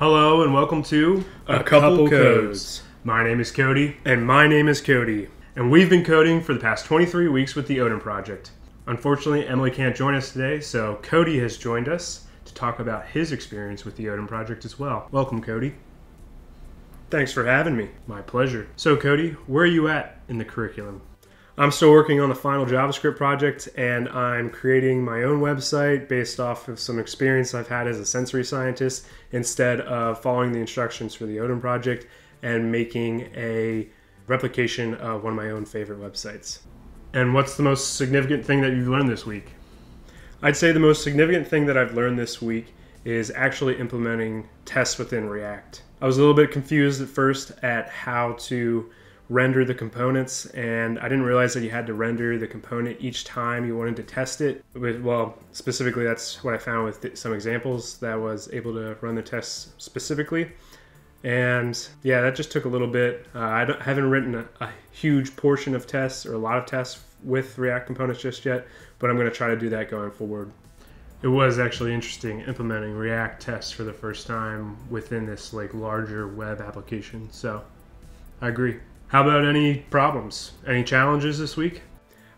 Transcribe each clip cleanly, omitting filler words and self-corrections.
Hello and welcome to A Couple Codes. My name is Cody. And my name is Cody. And we've been coding for the past 23 weeks with the Odin project. Unfortunately, Emily can't join us today, so Cody has joined us to talk about his experience with the Odin project as well. Welcome, Cody. Thanks for having me. My pleasure. So, Cody, where are you at in the curriculum? I'm still working on the final JavaScript project, and I'm creating my own website based off of some experience I've had as a sensory scientist instead of following the instructions for the Odin project and making a replication of one of my own favorite websites. And what's the most significant thing that you've learned this week? I'd say the most significant thing that I've learned this week is actually implementing tests within React. I was a little bit confused at first at how to render the components, and I didn't realize that you had to render the component each time you wanted to test it. Well, specifically that's what I found with some examples that was able to run the tests specifically. And yeah, that just took a little bit. I haven't written a huge portion of tests or a lot of tests with React components just yet, but I'm going to try to do that going forward. It was actually interesting implementing React tests for the first time within this larger web application. So I agree. How about any problems? Any challenges this week?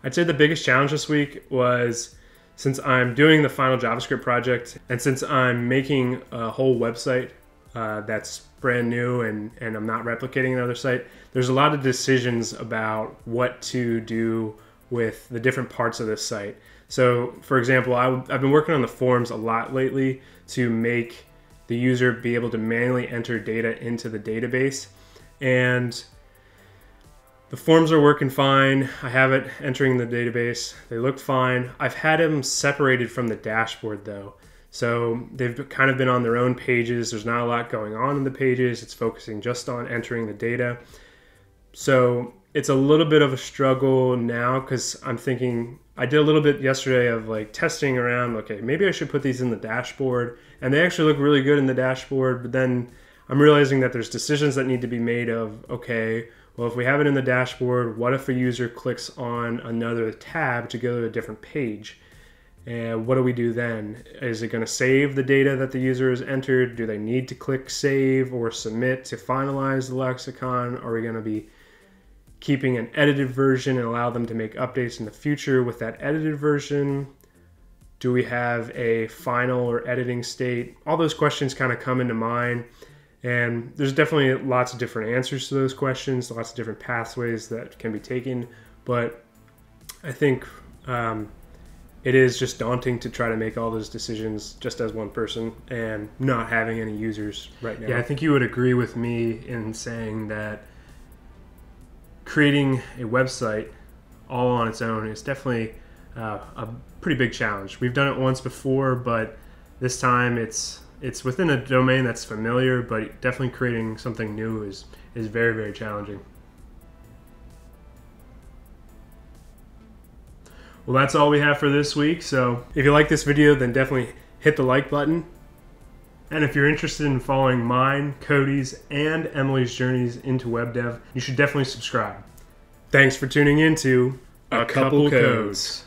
I'd say the biggest challenge this week was, since I'm doing the final JavaScript project and since I'm making a whole website that's brand new and I'm not replicating another site, there's a lot of decisions about what to do with the different parts of this site. So for example, I've been working on the forms a lot lately to make the user be able to manually enter data into the database, and the forms are working fine. I have it entering the database. They look fine. I've had them separated from the dashboard though. So they've kind of been on their own pages. There's not a lot going on in the pages. It's focusing just on entering the data. So it's a little bit of a struggle now because I'm thinking, I did a little bit yesterday of testing around, okay, maybe I should put these in the dashboard. And they actually look really good in the dashboard, but then I'm realizing that there's decisions that need to be made of, okay, well, if we have it in the dashboard, what if a user clicks on another tab to go to a different page? And what do we do then? Is it going to save the data that the user has entered? Do they need to click save or submit to finalize the lexicon? Are we going to be keeping an edited version and allow them to make updates in the future with that edited version? Do we have a final or editing state? All those questions kind of come into mind. And there's definitely lots of different answers to those questions, lots of different pathways that can be taken. But I think it is just daunting to try to make all those decisions just as one person and not having any users right now. Yeah, I think you would agree with me in saying that creating a website all on its own is definitely a pretty big challenge. We've done it once before, but this time it's within a domain that's familiar, but definitely creating something new is very, very challenging. Well, that's all we have for this week. So if you like this video, then definitely hit the like button. And if you're interested in following mine, Cody's, and Emily's journeys into web dev, you should definitely subscribe. Thanks for tuning in to A Couple Codes.